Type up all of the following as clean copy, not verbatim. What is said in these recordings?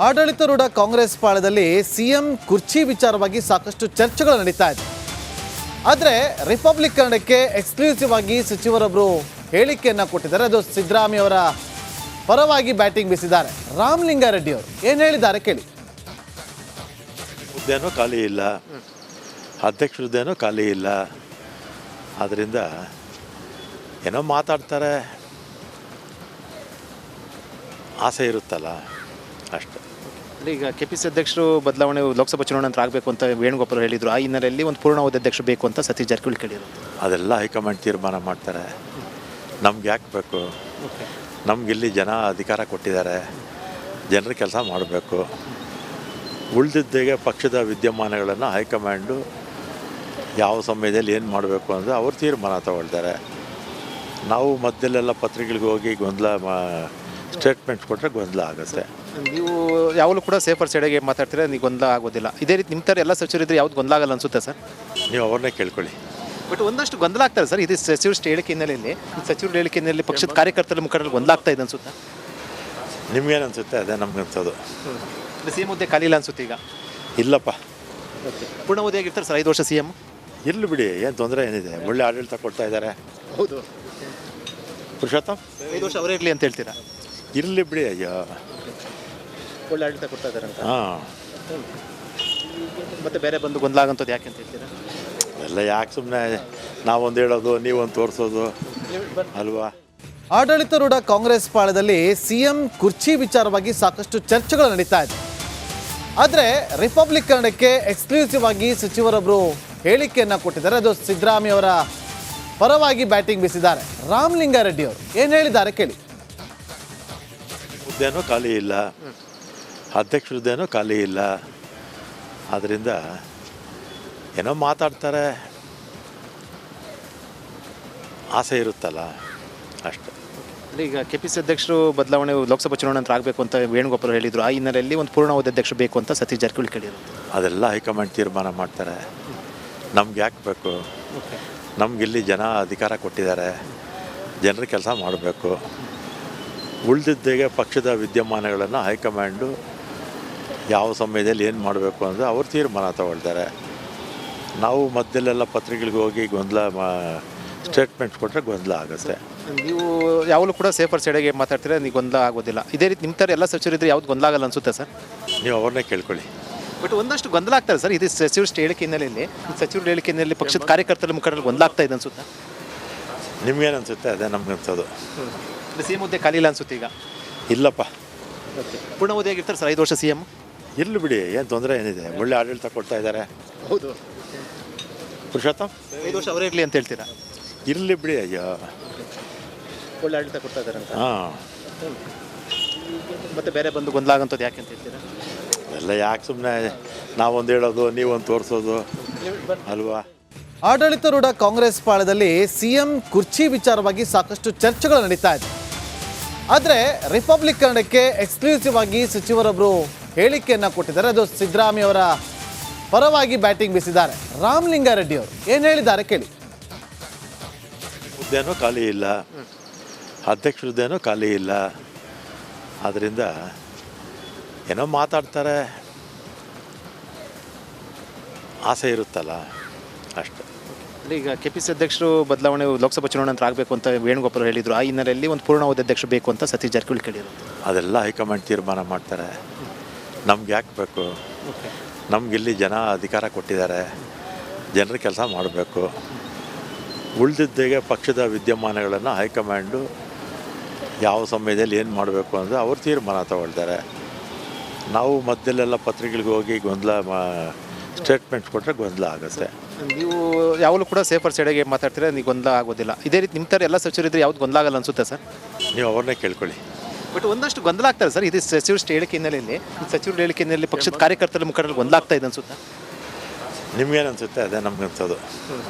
ಆಡಳಿತಾರೂಢ ಕಾಂಗ್ರೆಸ್ ಪಾಳದಲ್ಲಿ ಸಿಎಂ ಕುರ್ಚಿ ವಿಚಾರವಾಗಿ ಸಾಕಷ್ಟು ಚರ್ಚೆಗಳು ನಡೀತಾ ಇದೆ. ಆದರೆ ರಿಪಬ್ಲಿಕನ್ನಕ್ಕೆ ಎಕ್ಸ್ಕ್ಲೂಸಿವ್ ಆಗಿ ಸಚಿವರೊಬ್ಬರು ಹೇಳಿಕೆಯನ್ನು ಕೊಟ್ಟಿದ್ದಾರೆ. ಅದು ಸಿದ್ದರಾಮಯ್ಯ ಅವರ ಪರವಾಗಿ ಬ್ಯಾಟಿಂಗ್ ಬೀಸಿದ್ದಾರೆ. ರಾಮಲಿಂಗಾರೆಡ್ಡಿ ಅವರು ಏನು ಹೇಳಿದ್ದಾರೆ ಕೇಳಿ. ಹುದ್ದೆನೂ ಖಾಲಿ ಇಲ್ಲ, ಅಧ್ಯಕ್ಷ ಹುದ್ದೆನೂ ಖಾಲಿ ಇಲ್ಲ, ಆದ್ದರಿಂದ ಏನೋ ಮಾತಾಡ್ತಾರೆ, ಆಸೆ ಇರುತ್ತಲ್ಲ ಅಷ್ಟೆ. ಈಗ ಕೆಪಿಸಿ ಅಧ್ಯಕ್ಷರು ಬದಲಾವಣೆ ಲೋಕಸಭಾ ಚುನಾವಣೆ ನಂತರ ಆಗಬೇಕು ಅಂತ ವೇಣುಗೋಪಾಲ್ ಹೇಳಿದರು. ಆ ಹಿನ್ನೆಲೆಯಲ್ಲಿ ಒಂದು ಪೂರ್ಣಾವಧಿ ಅಧ್ಯಕ್ಷರು ಬೇಕು ಅಂತ ಸತೀಶ್ ಜಾರಕಿಹೊಳಿ ಕೇಳಿದರು. ಅದೆಲ್ಲ ಹೈಕಮಾಂಡ್ ತೀರ್ಮಾನ ಮಾಡ್ತಾರೆ. ನಮ್ಗೆ ಯಾಕೆ ಬೇಕು? ನಮಗಿಲ್ಲಿ ಜನ ಅಧಿಕಾರ ಕೊಟ್ಟಿದ್ದಾರೆ, ಜನರ ಕೆಲಸ ಮಾಡಬೇಕು. ಉಳಿದಿದ್ದೇಗೆ ಪಕ್ಷದ ವಿದ್ಯಮಾನಗಳನ್ನು ಹೈಕಮಾಂಡು ಯಾವ ಸಮಯದಲ್ಲಿ ಏನು ಮಾಡಬೇಕು ಅಂದರೆ ಅವ್ರು ತೀರ್ಮಾನ ತಗೊಳ್ತಾರೆ. ನಾವು ಮಧ್ಯಲೆಲ್ಲ ಪತ್ರಿಕೆಗಳಿಗೆ ಹೋಗಿ ಸ್ಟೇಟ್ಮೆಂಟ್ಸ್ ಕೊಟ್ಟರೆ ಗೊಂದಲ ಆಗುತ್ತೆ. ನೀವು ಯಾವಾಗಲೂ ಕೂಡ ಸೇಫರ್ ಸೈಡಿಗೆ ಮಾತಾಡ್ತೀರಾ, ನೀವು ಗೊಂದಲ ಆಗೋದಿಲ್ಲ. ಇದೇ ರೀತಿ ನಿಮ್ಮ ಥರ ಎಲ್ಲ ಸಚಿವರಿದ್ರೆ ಯಾವ್ದು ಗೊಂದಲ ಆಗಲ್ಲ ಅನ್ಸುತ್ತೆ ಸರ್? ನೀವು ಅವ್ರನ್ನೇ ಕೇಳ್ಕೊಳ್ಳಿ. ಬಟ್ ಒಂದಷ್ಟು ಗೊಂದಲ ಆಗ್ತಾರೆ ಸರ್. ಇದು ಸಚಿವರ ಹೇಳಿಕೆ ಹಿನ್ನೆಲೆಯಲ್ಲಿ, ಸಚಿವರ ಹೇಳಿಕೆ ಹಿನ್ನೆಲೆಯಲ್ಲಿ ಪಕ್ಷದ ಕಾರ್ಯಕರ್ತರ ಮುಖಂಡರಲ್ಲಿ ಗೊಂದಲ ಆಗ್ತಾ ಇದೆ ಅನ್ಸುತ್ತೆ. ನಿಮ್ಗೇನು ಅನಿಸುತ್ತೆ? ಅದೇ ನಮ್ಗೆ ಅನ್ಸೋದು. ಸಿಎಂ ಹುದ್ದೆ ಖಾಲಿ ಇಲ್ಲ ಅನ್ಸುತ್ತೆ ಈಗ? ಇಲ್ಲಪ್ಪ, ಪೂರ್ಣಾವಧಿಯಾಗಿರ್ತಾರೆ ಸರ್ 5 ವರ್ಷ ಸಿಎಂ. ಇರಲಿ ಬಿಡಿ, ಏನು ತೊಂದರೆ ಏನಿದೆ? ಒಳ್ಳೆ ಆಡಳಿತ ಕೊಡ್ತಾ ಇದ್ದಾರೆ. ಹೌದು, ಪುರುಷೋತ್ತಮ್ 5 ವರ್ಷ ಅವರೇ ಇರಲಿ ಅಂತ ಹೇಳ್ತೀರಾ? ಇರಲಿ ಬಿಡಿ. ಅಯ್ಯೋ, ಒಳ್ಳೆ ಆಡಳಿತ ಕೊಡ್ತಾ ಇದ್ದಾರೆ ಅಂತ. ಹಾಂ, ಮತ್ತೆ ಬೇರೆ ಬಂದು ಗೊಂದಲ ಆಗಂಥದ್ದು ಯಾಕೆ ಅಂತ ಹೇಳ್ತೀರಾ? ಎಲ್ಲ ಯಾಕೆ ಸುಮ್ಮನೆ ನಾವೊಂದು ಹೇಳೋದು ನೀವೊಂದು ತೋರಿಸೋದು ಅಲ್ವಾ? ಆಡಳಿತಾರೂಢ ಕಾಂಗ್ರೆಸ್ ಪಾಳದಲ್ಲಿ ಸಿಎಂ ಕುರ್ಚಿ ವಿಚಾರವಾಗಿ ಸಾಕಷ್ಟು ಚರ್ಚೆಗಳು ನಡೀತಾ ಇದೆ. ಆದರೆ ರಿಪಬ್ಲಿಕನ್ನಕ್ಕೆ ಎಕ್ಸ್ಕ್ಲೂಸಿವ್ ಆಗಿ ಸಚಿವರೊಬ್ಬರು ಹೇಳಿಕೆಯನ್ನು ಕೊಟ್ಟಿದ್ದಾರೆ. ಅದು ಸಿದ್ದರಾಮಯ್ಯ ಅವರ ಪರವಾಗಿ ಬ್ಯಾಟಿಂಗ್ ಬೀಸಿದ್ದಾರೆ. ರಾಮಲಿಂಗಾರೆಡ್ಡಿ ಅವರು ಏನು ಹೇಳಿದ್ದಾರೆ ಕೇಳಿ. ಹುದ್ದೆನೂ ಖಾಲಿ ಇಲ್ಲ, ಅಧ್ಯಕ್ಷ ಹುದ್ದೆನೂ ಖಾಲಿ ಇಲ್ಲ, ಆದ್ದರಿಂದ ಏನೋ ಮಾತಾಡ್ತಾರೆ, ಆಸೆ ಇರುತ್ತಲ್ಲ ಅಷ್ಟೆ. ಈಗ ಕೆಪಿಸಿ ಅಧ್ಯಕ್ಷರು ಬದಲಾವಣೆ ಲೋಕಸಭಾ ಚುನಾವಣೆ ನಂತರ ಆಗಬೇಕು ಅಂತ ವೇಣುಗೋಪಾಲ್ ಹೇಳಿದರು. ಆ ಹಿನ್ನೆಲೆಯಲ್ಲಿ ಒಂದು ಪೂರ್ಣಾವಧಿ ಅಧ್ಯಕ್ಷರು ಬೇಕು ಅಂತ ಸತೀಶ್ ಜಾರಕಿಹೊಳಿ ಕೇಳಿದರು. ಅದೆಲ್ಲ ಹೈಕಮಾಂಡ್ ತೀರ್ಮಾನ ಮಾಡ್ತಾರೆ. ನಮ್ಗೆ ಯಾಕೆ ಬೇಕು? ನಮಗಿಲ್ಲಿ ಜನ ಅಧಿಕಾರ ಕೊಟ್ಟಿದ್ದಾರೆ, ಜನರ ಕೆಲಸ ಮಾಡಬೇಕು. ಉಳಿದಿದ್ದೇಗೆ ಪಕ್ಷದ ವಿದ್ಯಮಾನಗಳನ್ನು ಹೈಕಮಾಂಡು ಯಾವ ಸಮಯದಲ್ಲಿ ಏನು ಮಾಡಬೇಕು ಅಂದರೆ ಅವ್ರು ತೀರ್ಮಾನ ತಗೊಳ್ತಾರೆ. ನಾವು ಮಧ್ಯಲೆಲ್ಲ ಪತ್ರಿಕೆಗಳಿಗೆ ಹೋಗಿ ಸ್ಟೇಟ್ಮೆಂಟ್ಸ್ ಕೊಟ್ಟರೆ ಗೊಂದಲ ಆಗುತ್ತೆ. ನೀವು ಯಾವಾಗಲೂ ಕೂಡ ಸೇಫರ್ ಸೈಡಿಗೆ ಮಾತಾಡ್ತೀರಾ, ನೀವು ಗೊಂದಲ ಆಗೋದಿಲ್ಲ. ಇದೇ ರೀತಿ ನಿಮ್ಮ ಥರ ಎಲ್ಲ ಸಚಿವರಿದ್ರೆ ಯಾವ್ದು ಗೊಂದಲ ಆಗಲ್ಲ ಅನ್ಸುತ್ತೆ ಸರ್? ನೀವು ಅವ್ರನ್ನೇ ಕೇಳ್ಕೊಳ್ಳಿ. ಬಟ್ ಒಂದಷ್ಟು ಗೊಂದಲ ಆಗ್ತಾರೆ ಸರ್. ಇದು ಸಚಿವರ ಹೇಳಿಕೆ ಹಿನ್ನೆಲೆಯಲ್ಲಿ, ಸಚಿವರ ಹೇಳಿಕೆ ಹಿನ್ನೆಲೆಯಲ್ಲಿ ಪಕ್ಷದ ಕಾರ್ಯಕರ್ತರ ಮುಖಂಡರಲ್ಲಿ ಗೊಂದಲ ಆಗ್ತಾ ಇದೆ ಅನ್ಸುತ್ತೆ. ನಿಮ್ಗೇನು ಅನಿಸುತ್ತೆ? ಅದೇ ನಮ್ಗೆ ಅನ್ಸೋದು. ಸಿಎಂ ಹುದ್ದೆ ಖಾಲಿ ಇಲ್ಲ ಅನ್ಸುತ್ತೆ ಈಗ? ಇಲ್ಲಪ್ಪ, ಪೂರ್ಣಾವಧಿಯಾಗಿರ್ತಾರೆ ಸರ್ 5 ವರ್ಷ ಸಿಎಂ. ಇರಲಿ ಬಿಡಿ, ಏನು ತೊಂದರೆ ಏನಿದೆ? ಒಳ್ಳೆ ಆಡಳಿತ ಕೊಡ್ತಾ ಇದ್ದಾರೆ. ಹೌದು, ಪುರುಷೋತ್ತಮ್ 5 ವರ್ಷ ಅವರೇ ಇರಲಿ ಅಂತ ಹೇಳ್ತೀರಾ? ಇರಲಿ ಬಿಡಿ. ಅಯ್ಯೋ, ಒಳ್ಳೆ ಆಡಳಿತ ಕೊಡ್ತಾ ಇದ್ದಾರೆ ಅಂತ. ಹಾಂ, ಮತ್ತೆ ಬೇರೆ ಬಂದು ಗೊಂದಲ ಆಗಂಥದ್ದು ಯಾಕೆ ಅಂತ ಹೇಳ್ತೀರಾ? ಎಲ್ಲ ಯಾಕೆ ಸುಮ್ಮನೆ ನಾವೊಂದು ಹೇಳೋದು ನೀವೊಂದು ತೋರಿಸೋದು ಅಲ್ವಾ? ಆಡಳಿತಾರೂಢ ಕಾಂಗ್ರೆಸ್ ಪಾಳದಲ್ಲಿ ಸಿಎಂ ಕುರ್ಚಿ ವಿಚಾರವಾಗಿ ಸಾಕಷ್ಟು ಚರ್ಚೆಗಳು ನಡೀತಾ ಇದೆ. ಆದರೆ ರಿಪಬ್ಲಿಕನ್ನಕ್ಕೆ ಎಕ್ಸ್ಕ್ಲೂಸಿವ್ ಆಗಿ ಸಚಿವರೊಬ್ಬರು ಹೇಳಿಕೆಯನ್ನು ಕೊಟ್ಟಿದ್ದಾರೆ. ಅದು ಸಿದ್ದರಾಮಯ್ಯ ಅವರ ಪರವಾಗಿ ಬ್ಯಾಟಿಂಗ್ ಬೀಸಿದ್ದಾರೆ. ರಾಮಲಿಂಗಾರೆಡ್ಡಿ ಅವರು ಏನು ಹೇಳಿದ್ದಾರೆ ಕೇಳಿ. ಹುದ್ದೆನೂ ಖಾಲಿ ಇಲ್ಲ, ಅಧ್ಯಕ್ಷ ಹುದ್ದೆನೂ ಖಾಲಿ ಇಲ್ಲ, ಆದ್ದರಿಂದ ಏನೋ ಮಾತಾಡ್ತಾರೆ, ಆಸೆ ಇರುತ್ತಲ್ಲ ಅಷ್ಟೆ. ಈಗ ಕೆಪಿಸಿ ಅಧ್ಯಕ್ಷರು ಬದಲಾವಣೆ ಲೋಕಸಭಾ ಚುನಾವಣೆ ನಂತರ ಆಗಬೇಕು ಅಂತ ವೇಣುಗೋಪಾಲ್ ಹೇಳಿದರು. ಆ ಹಿನ್ನೆಲೆಯಲ್ಲಿ ಒಂದು ಪೂರ್ಣಾವಧಿ ಅಧ್ಯಕ್ಷರು ಬೇಕು ಅಂತ ಸತೀಶ್ ಜಾರಕಿಹೊಳಿ ಕೇಳಿದರು. ಅದೆಲ್ಲ ಹೈಕಮಾಂಡ್ ತೀರ್ಮಾನ ಮಾಡ್ತಾರೆ. ನಮ್ಗೆ ಯಾಕೆ ಬೇಕು? ನಮಗಿಲ್ಲಿ ಜನ ಅಧಿಕಾರ ಕೊಟ್ಟಿದ್ದಾರೆ, ಜನರ ಕೆಲಸ ಮಾಡಬೇಕು. ಉಳಿದಿದ್ದೇಗೆ ಪಕ್ಷದ ವಿದ್ಯಮಾನಗಳನ್ನು ಹೈಕಮಾಂಡು ಯಾವ ಸಮಯದಲ್ಲಿ ಏನು ಮಾಡಬೇಕು ಅಂದರೆ ಅವ್ರು ತೀರ್ಮಾನ ತಗೊಳ್ತಾರೆ. ನಾವು ಮಧ್ಯಲೆಲ್ಲ ಪತ್ರಿಕೆಗಳಿಗೆ ಹೋಗಿ ಸ್ಟೇಟ್ಮೆಂಟ್ಸ್ ಕೊಟ್ಟರೆ ಗೊಂದಲ ಆಗುತ್ತೆ. ನೀವು ಯಾವಾಗಲೂ ಕೂಡ ಸೇಫರ್ ಸೈಡಿಗೆ ಮಾತಾಡ್ತೀರಾ, ನೀವು ಗೊಂದಲ ಆಗೋದಿಲ್ಲ. ಇದೇ ರೀತಿ ನಿಮ್ಮ ಥರ ಎಲ್ಲ ಸಚಿವರಿದ್ರೆ ಯಾವ್ದು ಗೊಂದಲ ಆಗಲ್ಲ ಅನ್ಸುತ್ತೆ ಸರ್? ನೀವು ಅವ್ರನ್ನೇ ಕೇಳ್ಕೊಳ್ಳಿ. ಬಟ್ ಒಂದಷ್ಟು ಗೊಂದಲ ಆಗ್ತಾರೆ ಸರ್. ಇದು ಸಚಿವರ ಹೇಳಿಕೆ ಹಿನ್ನೆಲೆಯಲ್ಲಿ, ಸಚಿವರ ಹೇಳಿಕೆ ಹಿನ್ನೆಲೆಯಲ್ಲಿ ಪಕ್ಷದ ಕಾರ್ಯಕರ್ತರ ಮುಖಂಡರಲ್ಲಿ ಗೊಂದಲ ಆಗ್ತಾ ಇದೆ ಅನ್ಸುತ್ತೆ. ನಿಮ್ಗೇನು ಅನಿಸುತ್ತೆ? ಅದೇ ನಮ್ಗೆ ಅನ್ಸೋದು.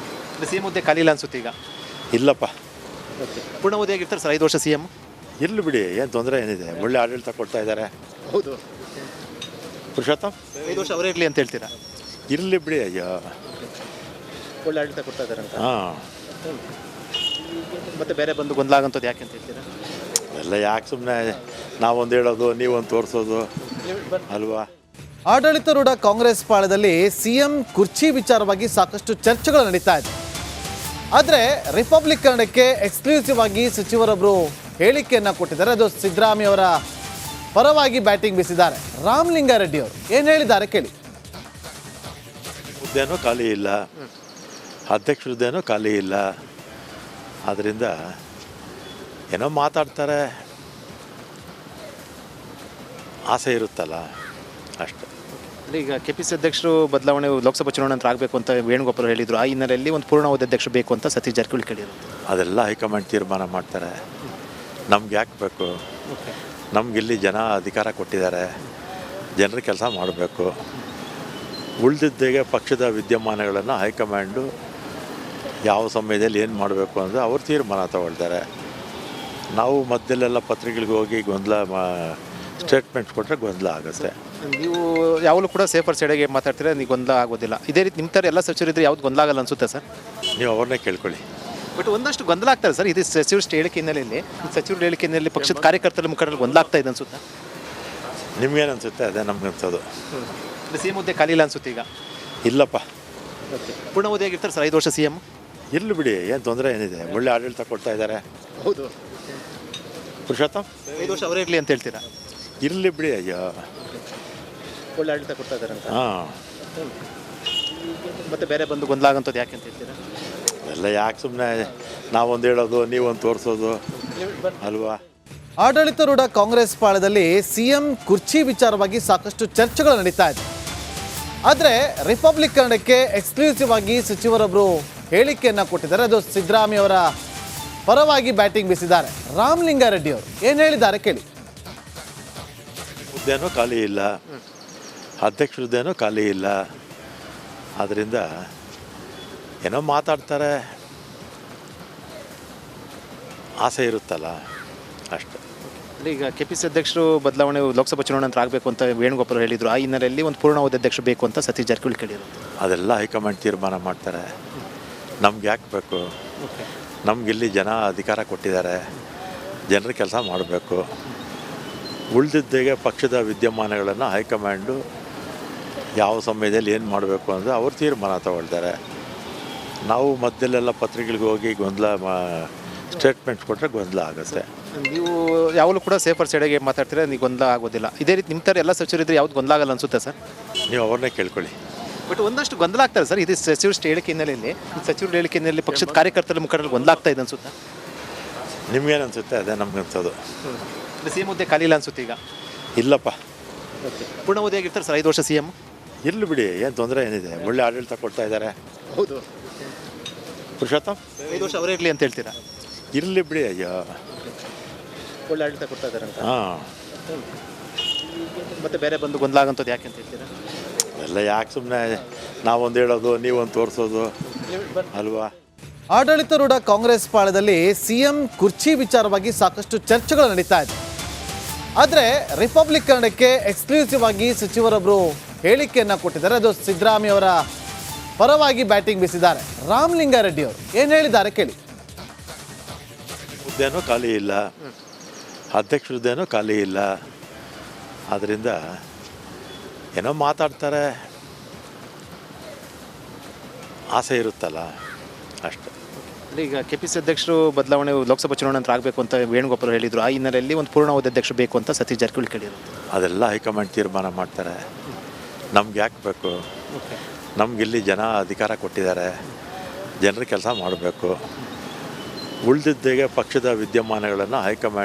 ಸಿಎಂ ಹುದ್ದೆ ಖಾಲಿ ಇಲ್ಲ ಅನ್ಸುತ್ತೆ ಈಗ? ಇಲ್ಲಪ್ಪ, ಪೂರ್ಣಾವಧಿಯಾಗಿರ್ತಾರೆ ಸರ್ 5 ವರ್ಷ ಸಿಎಂ. ಇರಲಿ ಬಿಡಿ, ಏನು ತೊಂದರೆ ಏನಿದೆ? ಒಳ್ಳೆ ಆಡಳಿತ ಕೊಡ್ತಾ ಇದ್ದಾರೆ. ಹೌದು, ಪುರುಷೋತ್ತಮ್ 5 ವರ್ಷ ಅವರೇ ಇರಲಿ ಅಂತ ಹೇಳ್ತೀರಾ? ಇರಲಿ ಬಿಡಿ. ಅಯ್ಯೋ, ಒಳ್ಳೆ ಆಡಳಿತ ಕೊಡ್ತಾ ಇದ್ದಾರೆ ಅಂತ. ಹಾಂ, ಮತ್ತೆ ಬೇರೆ ಬಂದು ಗೊಂದಲ ಆಗಂಥದ್ದು ಯಾಕೆ ಅಂತ ಹೇಳ್ತೀರಾ? ಎಲ್ಲ ಯಾಕೆ ಸುಮ್ಮನೆ ನಾವೊಂದು ಹೇಳೋದು ನೀವೊಂದು ತೋರಿಸೋದು ಅಲ್ವಾ? ಆಡಳಿತಾರೂಢ ಕಾಂಗ್ರೆಸ್ ಪಾಳದಲ್ಲಿ ಸಿಎಂ ಕುರ್ಚಿ ವಿಚಾರವಾಗಿ ಸಾಕಷ್ಟು ಚರ್ಚೆಗಳು ನಡೀತಾ ಇದೆ. ಆದರೆ ರಿಪಬ್ಲಿಕ್ ಕನ್ನಡಕ್ಕೆ ಎಕ್ಸ್ಕ್ಲೂಸಿವ್ ಆಗಿ ಸಚಿವರೊಬ್ಬರು ಹೇಳಿಕೆಯನ್ನ ಕೊಟ್ಟಿದ್ದಾರೆ. ಅದು ಸಿದ್ದರಾಮಯ್ಯ ಅವರ ಪರವಾಗಿ ಬ್ಯಾಟಿಂಗ್ ಬೀಸಿದ್ದಾರೆ. ರಾಮಲಿಂಗಾರೆಡ್ಡಿ ಅವರು ಏನು ಹೇಳಿದ್ದಾರೆ ಕೇಳಿ. ಹುದ್ದೆನೂ ಖಾಲಿ ಇಲ್ಲ, ಅಧ್ಯಕ್ಷ ಹುದ್ದೆನೂ ಖಾಲಿ ಇಲ್ಲ. ಆದ್ದರಿಂದ ಏನೋ ಮಾತಾಡ್ತಾರೆ, ಆಸೆ ಇರುತ್ತಲ್ಲ ಅಷ್ಟೆ. ಈಗ ಕೆಪಿಸಿ ಅಧ್ಯಕ್ಷರು ಬದಲಾವಣೆ ಲೋಕಸಭಾ ಚುನಾವಣೆ ನಂತರ ಆಗಬೇಕು ಅಂತ ವೇಣುಗೋಪಾಲ್ ಹೇಳಿದ್ರು. ಆ ಹಿನ್ನೆಲೆಯಲ್ಲಿ ಒಂದು ಪೂರ್ಣಾವಧಿ ಅಧ್ಯಕ್ಷರು ಬೇಕು ಅಂತ ಸತೀಶ್ ಜಾರಕಿಹೊಳಿ ಕೇಳಿದ್ರು. ಅದೆಲ್ಲ ಹೈಕಮಾಂಡ್ ತೀರ್ಮಾನ ಮಾಡ್ತಾರೆ. ನಮ್ಗೆ ಯಾಕೆ ಬೇಕು? ನಮಗಿಲ್ಲಿ ಜನ ಅಧಿಕಾರ ಕೊಟ್ಟಿದ್ದಾರೆ, ಜನರ ಕೆಲಸ ಮಾಡಬೇಕು. ಉಳಿದಿದ್ದೆಗೆ ಪಕ್ಷದ ವಿದ್ಯಮಾನಗಳನ್ನು ಹೈಕಮಾಂಡು ಯಾವ ಸಮಯದಲ್ಲಿ ಏನು ಮಾಡಬೇಕು ಅಂದರೆ ಅವ್ರು ತೀರ್ಮಾನ ತಗೊಳ್ತಾರೆ. ನಾವು ಮಧ್ಯದಲ್ಲೆಲ್ಲ ಪತ್ರಿಕೆಗಳಿಗೆ ಹೋಗಿ ಸ್ಟೇಟ್ಮೆಂಟ್ಸ್ ಕೊಟ್ಟರೆ ಗೊಂದಲ ಆಗುತ್ತೆ. ನೀವು ಯಾವಾಗಲೂ ಕೂಡ ಸೇಫರ್ ಸೈಡಿಗೆ ಮಾತಾಡ್ತೀರಾ, ನೀವು ಗೊಂದಲ ಆಗೋದಿಲ್ಲ. ಇದೇ ರೀತಿ ನಿಮ್ಮ ಥರ ಎಲ್ಲ ಸಚಿವರಿದ್ರೆ ಯಾವ್ದು ಗೊಂದಲ ಆಗಲ್ಲ ಅನ್ಸುತ್ತೆ ಸರ್? ನೀವು ಅವ್ರನ್ನೇ ಕೇಳ್ಕೊಳ್ಳಿ. ಬಟ್ ಒಂದಷ್ಟು ಗೊಂದಲ ಆಗ್ತಾರೆ ಸರ್. ಇದು ಸಚಿವರ ಹೇಳಿಕೆ ಹಿನ್ನೆಲೆಯಲ್ಲಿ, ಸಚಿವರ ಹೇಳಿಕೆ ಹಿನ್ನೆಲೆಯಲ್ಲಿ ಪಕ್ಷದ ಕಾರ್ಯಕರ್ತರ ಮುಖಂಡರು ಗೊಂದಲ ಆಗ್ತಾ ಇದೆ ಅನ್ಸುತ್ತೆ. ನಿಮ್ಗೇನು ಅನಿಸುತ್ತೆ? ಅದೇ ನಮ್ಗೆ ಅನ್ಸೋದು. ಸಿಎಂ ಹುದ್ದೆ ಖಾಲಿ ಇಲ್ಲ ಅನ್ಸುತ್ತೆ ಈಗ. ಇಲ್ಲಪ್ಪ, ಪೂರ್ಣಾವಧಿ ಆಗಿರ್ತಾರೆ ಸರ್ 5 ವರ್ಷ ಸಿಎಂ. ಇರ್ಲಿ ಬಿಡಿ, ಏನು ತೊಂದರೆ ಏನಿದೆ? ಒಳ್ಳೆ ಆಡಳಿತ ಕೊಡ್ತಾ ಇದ್ದಾರೆ. ಹೌದು, ಪುರುಷೋತ್ತಮ್ 5 ವರ್ಷ ಅವರೇ ಇರಲಿ ಅಂತ ಹೇಳ್ತೀರಾ? ಇರಲಿ ಬಿಡಿ. ಅಯ್ಯೋ, ಒಳ್ಳೆ ಆಡಳಿತ ಕೊಡ್ತಾ ಇದ್ದಾರೆ ಅಂತ. ಹಾಂ, ಮತ್ತೆ ಬೇರೆ ಬಂದು ಗೊಂದಲ ಆಗಂಥದ್ದು ಯಾಕೆ ಅಂತ ಹೇಳ್ತೀರಾ? ಎಲ್ಲ ಯಾಕೆ ಸುಮ್ಮನೆ ನಾವೊಂದು ಹೇಳೋದು ನೀವೊಂದು ತೋರಿಸೋದು ಅಲ್ವಾ? ಆಡಳಿತಾರೂಢ ಕಾಂಗ್ರೆಸ್ ಪಾಳದಲ್ಲಿ ಸಿಎಂ ಕುರ್ಚಿ ವಿಚಾರವಾಗಿ ಸಾಕಷ್ಟು ಚರ್ಚೆಗಳು ನಡೀತಾ ಇದೆ. ಆದರೆ ರಿಪಬ್ಲಿಕ್ ಕನ್ನಡಕ್ಕೆ ಎಕ್ಸ್ಕ್ಲೂಸಿವ್ ಆಗಿ ಸಚಿವರೊಬ್ಬರು ಹೇಳಿಕೆಯನ್ನ ಕೊಟ್ಟಿದ್ದಾರೆ. ಅದು ಸಿದ್ದರಾಮಯ್ಯ ಅವರ ಪರವಾಗಿ ಬ್ಯಾಟಿಂಗ್ ಬೀಸಿದ್ದಾರೆ. ರಾಮಲಿಂಗಾರೆಡ್ಡಿ ಅವರು ಏನು ಹೇಳಿದ್ದಾರೆ ಕೇಳಿ. ಹುದ್ದೆನೂ ಖಾಲಿ ಇಲ್ಲ, ಅಧ್ಯಕ್ಷ ಹುದ್ದೆನೂ ಖಾಲಿ ಇಲ್ಲ. ಆದ್ದರಿಂದ ಏನೋ ಮಾತಾಡ್ತಾರೆ, ಆಸೆ ಇರುತ್ತಲ್ಲ ಅಷ್ಟೆ. ಈಗ ಕೆಪಿಸಿ ಅಧ್ಯಕ್ಷರು ಬದಲಾವಣೆ ಲೋಕಸಭಾ ಚುನಾವಣೆ ನಂತರ ಆಗಬೇಕು ಅಂತ ವೇಣುಗೋಪಾಲ್ ಹೇಳಿದ್ರು. ಆ ಹಿನ್ನೆಲೆಯಲ್ಲಿ ಒಂದು ಪೂರ್ಣಾವಧಿ ಅಧ್ಯಕ್ಷರು ಬೇಕು ಅಂತ ಸತೀಶ್ ಜಾರಕಿಹೊಳಿ ಕೇಳಿದ್ರು. ಅದೆಲ್ಲ ಹೈಕಮಾಂಡ್ ತೀರ್ಮಾನ ಮಾಡ್ತಾರೆ. ನಮ್ಗೆ ಯಾಕೆ ಬೇಕು? ನಮಗಿಲ್ಲಿ ಜನ ಅಧಿಕಾರ ಕೊಟ್ಟಿದ್ದಾರೆ, ಜನರ ಕೆಲಸ ಮಾಡಬೇಕು. ಉಳಿದಿದ್ದೆಗೆ ಪಕ್ಷದ ವಿದ್ಯಮಾನಗಳನ್ನು ಹೈಕಮಾಂಡು ಯಾವ ಸಮಯದಲ್ಲಿ ಏನು ಮಾಡಬೇಕು ಅಂದರೆ ಅವ್ರು ತೀರ್ಮಾನ ತಗೊಳ್ತಾರೆ. ನಾವು ಮಧ್ಯದಲ್ಲೆಲ್ಲ ಪತ್ರಿಕೆಗಳಿಗೆ ಹೋಗಿ ಸ್ಟೇಟ್ಮೆಂಟ್ಸ್ ಕೊಟ್ಟರೆ ಗೊಂದಲ ಆಗುತ್ತೆ. ನೀವು ಯಾವಾಗಲೂ ಕೂಡ ಸೇಫರ್ ಸೈಡಿಗೆ ಮಾತಾಡ್ತೀರಾ, ನೀವು ಗೊಂದಲ ಆಗೋದಿಲ್ಲ. ಇದೇ ರೀತಿ ನಿಮ್ಮ ಥರ ಎಲ್ಲ ಸಚಿವರಿದ್ರೆ ಯಾವ್ದು ಗೊಂದಲ ಆಗಲ್ಲ ಅನ್ಸುತ್ತೆ ಸರ್? ನೀವು ಅವ್ರನ್ನೇ ಕೇಳ್ಕೊಳ್ಳಿ. ಬಟ್ ಒಂದಷ್ಟು ಗೊಂದಲ ಆಗ್ತಾರೆ ಸರ್. ಇದು ಸಚಿವರ ಹೇಳಿಕೆ ಹಿನ್ನೆಲೆಯಲ್ಲಿ, ಸಚಿವರ ಹೇಳಿಕೆ ಹಿನ್ನೆಲೆಯಲ್ಲಿ ಪಕ್ಷದ ಕಾರ್ಯಕರ್ತರ ಮುಖಂಡರು ಗೊಂದಲ ಆಗ್ತಾ ಇದೆ ಅನ್ಸುತ್ತೆ. ನಿಮ್ಗೇನು ಅನಿಸುತ್ತೆ? ಅದೇ ನಮ್ಗೆ ಅನ್ಸೋದು. ಸಿಎಂ ಹುದ್ದೆ ಖಾಲಿ ಇಲ್ಲ ಅನ್ಸುತ್ತೆ ಈಗ. ಇಲ್ಲಪ್ಪ, ಪೂರ್ಣಾವಧಿ ಆಗಿರ್ತಾರೆ ಸರ್ 5 ವರ್ಷ ಸಿಎಂ. ಇರಲಿ ಬಿಡಿ, ಏನು ತೊಂದರೆ ಏನಿದೆ? ಒಳ್ಳೆ ಆಡಳಿತ ಕೊಡ್ತಾ ಇದ್ದಾರೆ. ಹೌದು, ಪುರುಷೋತ್ತಮ್ 5 ವರ್ಷ ಅವರೇ ಇರಲಿ ಅಂತ ಹೇಳ್ತೀರಾ? ಇರಲಿ ಬಿಡಿ. ಅಯ್ಯೋ, ಒಳ್ಳೆ ಆಡಳಿತ ಕೊಡ್ತಾ ಇದ್ದಾರೆ ಅಂತ. ಹಾಂ, ಮತ್ತೆ ಬೇರೆ ಬಂದು ಗೊಂದಲ ಆಗಂಥದ್ದು ಯಾಕೆ ಅಂತ ಹೇಳ್ತೀರಾ? ಎಲ್ಲ ಯಾಕೆ ಸುಮ್ಮನೆ ನಾವೊಂದು ಹೇಳೋದು ನೀವೊಂದು ತೋರಿಸೋದು ಅಲ್ವಾ? ಆಡಳಿತಾರೂಢ ಕಾಂಗ್ರೆಸ್ ಪಾಳದಲ್ಲಿ ಸಿಎಂ ಕುರ್ಚಿ ವಿಚಾರವಾಗಿ ಸಾಕಷ್ಟು ಚರ್ಚೆಗಳು ನಡೀತಾ ಇದೆ. ಆದರೆ ರಿಪಬ್ಲಿಕ್ ಕನ್ನಡಕ್ಕೆ ಎಕ್ಸ್ಕ್ಲೂಸಿವ್ ಆಗಿ ಸಚಿವರೊಬ್ಬರು ಹೇಳಿಕೆಯನ್ನ ಕೊಟ್ಟಿದ್ದಾರೆ. ಅದು ಸಿದ್ದರಾಮಯ್ಯ ಅವರ ಪರವಾಗಿ ಬ್ಯಾಟಿಂಗ್ ಬೀಸಿದ್ದಾರೆ. ರಾಮಲಿಂಗಾರೆಡ್ಡಿ ಅವರು ಏನು ಹೇಳಿದ್ದಾರೆ ಕೇಳಿ. ಹುದ್ದೆನೂ ಖಾಲಿ ಇಲ್ಲ, ಅಧ್ಯಕ್ಷ ಹುದ್ದೆನೂ ಖಾಲಿ ಇಲ್ಲ. ಆದ್ದರಿಂದ ಏನೋ ಮಾತಾಡ್ತಾರೆ, ಆಸೆ ಇರುತ್ತಲ್ಲ ಅಷ್ಟೆ. ಈಗ ಕೆಪಿಸಿ ಅಧ್ಯಕ್ಷರು ಬದಲಾವಣೆ ಲೋಕಸಭಾ ಚುನಾವಣೆ ನಂತರ ಆಗಬೇಕು ಅಂತ ವೇಣುಗೋಪಾಲ್ ಹೇಳಿದ್ರು. ಆ ಹಿನ್ನೆಲೆಯಲ್ಲಿ ಒಂದು ಪೂರ್ಣಾವಧಿ ಅಧ್ಯಕ್ಷರು ಬೇಕು ಅಂತ ಸತೀಶ್ ಜಾರಕಿಹೊಳಿ ಕೇಳಿದ್ರು. ಅದೆಲ್ಲ ಹೈಕಮಾಂಡ್ ತೀರ್ಮಾನ ಮಾಡ್ತಾರೆ. ನಮ್ಗೆ ಯಾಕೆ ಬೇಕು? ನಮಗಿಲ್ಲಿ ಜನ ಅಧಿಕಾರ ಕೊಟ್ಟಿದ್ದಾರೆ, ಜನರ ಕೆಲಸ ಮಾಡಬೇಕು. ಉಳಿದಿದ್ದೆಗೆ ಪಕ್ಷದ ವಿದ್ಯಮಾನಗಳನ್ನು ಹೈಕಮಾಂಡ್